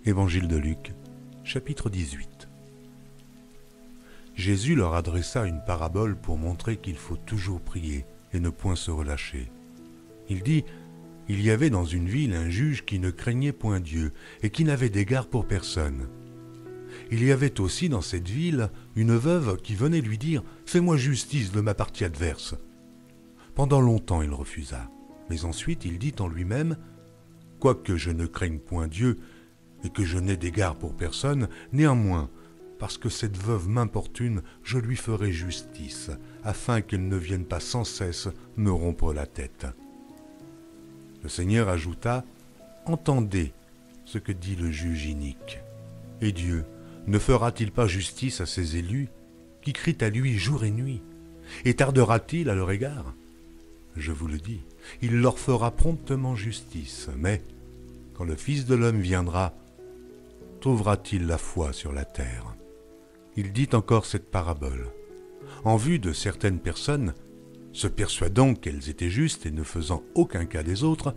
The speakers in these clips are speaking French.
Évangile de Luc, chapitre 18. Jésus leur adressa une parabole pour montrer qu'il faut toujours prier et ne point se relâcher. Il dit, il y avait dans une ville un juge qui ne craignait point Dieu et qui n'avait d'égard pour personne. Il y avait aussi dans cette ville une veuve qui venait lui dire « Fais-moi justice de ma partie adverse ». Pendant longtemps il refusa, mais ensuite il dit en lui-même « Quoique je ne craigne point Dieu et que je n'ai d'égard pour personne, néanmoins, parce que cette veuve m'importune, je lui ferai justice, afin qu'elle ne vienne pas sans cesse me rompre la tête. » Le Seigneur ajouta « Entendez ce que dit le juge inique. Et Dieu ne fera-t-il pas justice à ses élus, qui crient à lui jour et nuit? Et tardera-t-il à leur égard? Je vous le dis, il leur fera promptement justice, mais quand le Fils de l'homme viendra, trouvera-t-il la foi sur la terre? » Il dit encore cette parabole. En vue de certaines personnes, se persuadant qu'elles étaient justes et ne faisant aucun cas des autres,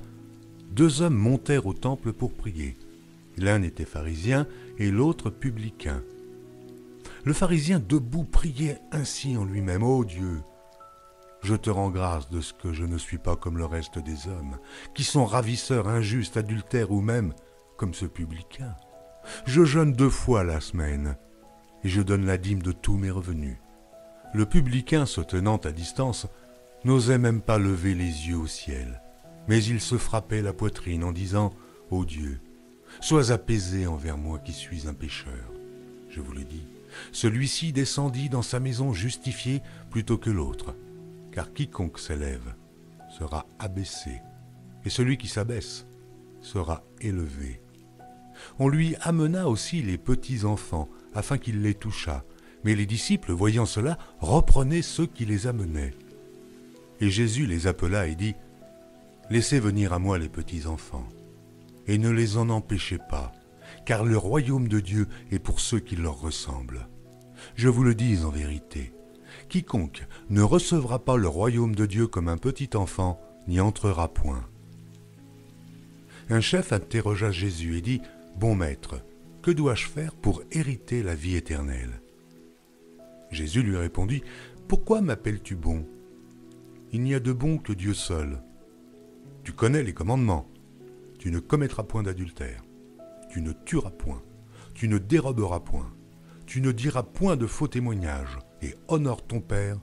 deux hommes montèrent au temple pour prier. L'un était pharisien et l'autre publicain. Le pharisien debout priait ainsi en lui-même, « Ô Dieu, je te rends grâce de ce que je ne suis pas comme le reste des hommes, qui sont ravisseurs, injustes, adultères ou même comme ce publicain. Je jeûne 2 fois la semaine et je donne la dîme de tous mes revenus. » Le publicain, se tenant à distance, n'osait même pas lever les yeux au ciel, mais il se frappait la poitrine en disant « Ô Dieu, sois apaisé envers moi qui suis un pécheur. » Je vous le dis, celui-ci descendit dans sa maison justifié plutôt que l'autre, car quiconque s'élève sera abaissé, et celui qui s'abaisse sera élevé. On lui amena aussi les petits-enfants, afin qu'il les touchât, mais les disciples, voyant cela, reprenaient ceux qui les amenaient. Et Jésus les appela et dit, « Laissez venir à moi les petits-enfants, et ne les en empêchez pas, car le royaume de Dieu est pour ceux qui leur ressemblent. Je vous le dis en vérité, quiconque ne recevra pas le royaume de Dieu comme un petit enfant n'y entrera point. » Un chef interrogea Jésus et dit, « Bon maître, que dois-je faire pour hériter la vie éternelle ?» Jésus lui répondit, « Pourquoi m'appelles-tu bon? Il n'y a de bon que Dieu seul. Tu connais les commandements. Tu ne commettras point d'adultère. Tu ne tueras point. Tu ne déroberas point. Tu ne diras point de faux témoignages. Et honore ton père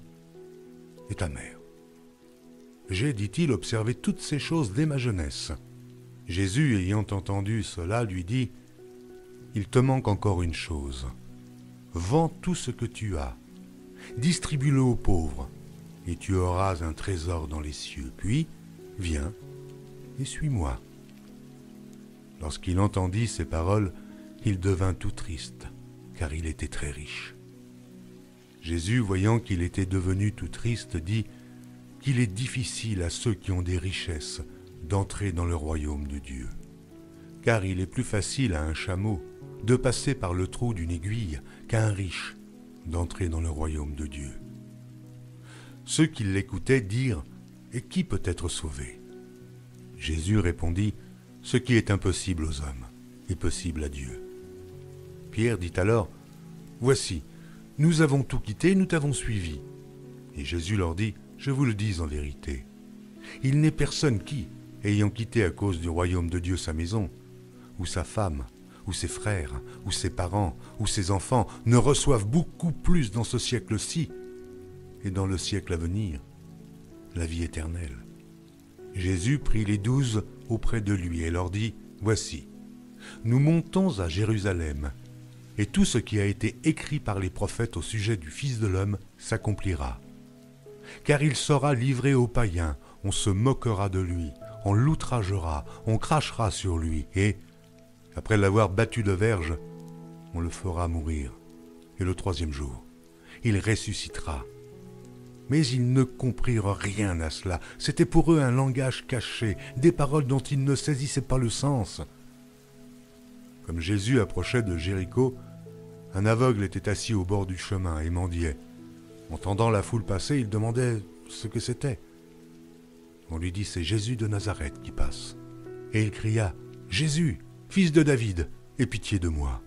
et ta mère. » J'ai, dit-il, observé toutes ces choses dès ma jeunesse. Jésus, ayant entendu cela, lui dit, « Il te manque encore une chose. Vends tout ce que tu as, distribue-le aux pauvres, et tu auras un trésor dans les cieux. Puis, viens et suis-moi. » Lorsqu'il entendit ces paroles, il devint tout triste, car il était très riche. Jésus, voyant qu'il était devenu tout triste, dit qu'il est difficile à ceux qui ont des richesses d'entrer dans le royaume de Dieu. Car il est plus facile à un chameau de passer par le trou d'une aiguille qu'à un riche d'entrer dans le royaume de Dieu. Ceux qui l'écoutaient dirent « Et qui peut être sauvé ?» Jésus répondit « Ce qui est impossible aux hommes est possible à Dieu. » Pierre dit alors « Voici, nous avons tout quitté, nous t'avons suivi. » Et Jésus leur dit « Je vous le dis en vérité, il n'est personne qui, ayant quitté à cause du royaume de Dieu sa maison, ou sa femme, ou ses frères, ou ses parents, ou ses enfants, ne reçoivent beaucoup plus dans ce siècle-ci et dans le siècle à venir, la vie éternelle. » Jésus prit les 12 auprès de lui et leur dit, « Voici, nous montons à Jérusalem, et tout ce qui a été écrit par les prophètes au sujet du Fils de l'homme s'accomplira. Car il sera livré aux païens, on se moquera de lui, on l'outragera, on crachera sur lui, et, après l'avoir battu de verge, on le fera mourir. Et le 3e jour, il ressuscitera. » Mais ils ne comprirent rien à cela. C'était pour eux un langage caché, des paroles dont ils ne saisissaient pas le sens. Comme Jésus approchait de Jéricho, un aveugle était assis au bord du chemin et mendiait. Entendant la foule passer, il demandait ce que c'était. On lui dit, c'est Jésus de Nazareth qui passe. Et il cria, Jésus, fils de David, aie pitié de moi. »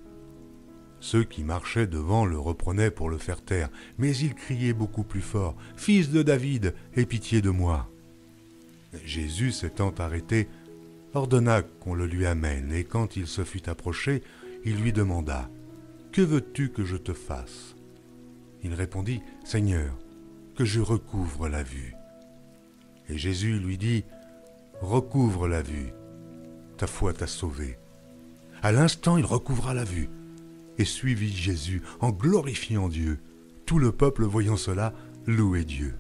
Ceux qui marchaient devant le reprenaient pour le faire taire, mais il criait beaucoup plus fort, « Fils de David, aie pitié de moi. » Jésus, s'étant arrêté, ordonna qu'on le lui amène, et quand il se fut approché, il lui demanda, « Que veux-tu que je te fasse ?» Il répondit, « Seigneur, que je recouvre la vue. » Et Jésus lui dit, « Recouvre la vue, ta foi t'a sauvé. » À l'instant, il recouvra la vue et suivit Jésus en glorifiant Dieu. Tout le peuple, voyant cela, louait Dieu.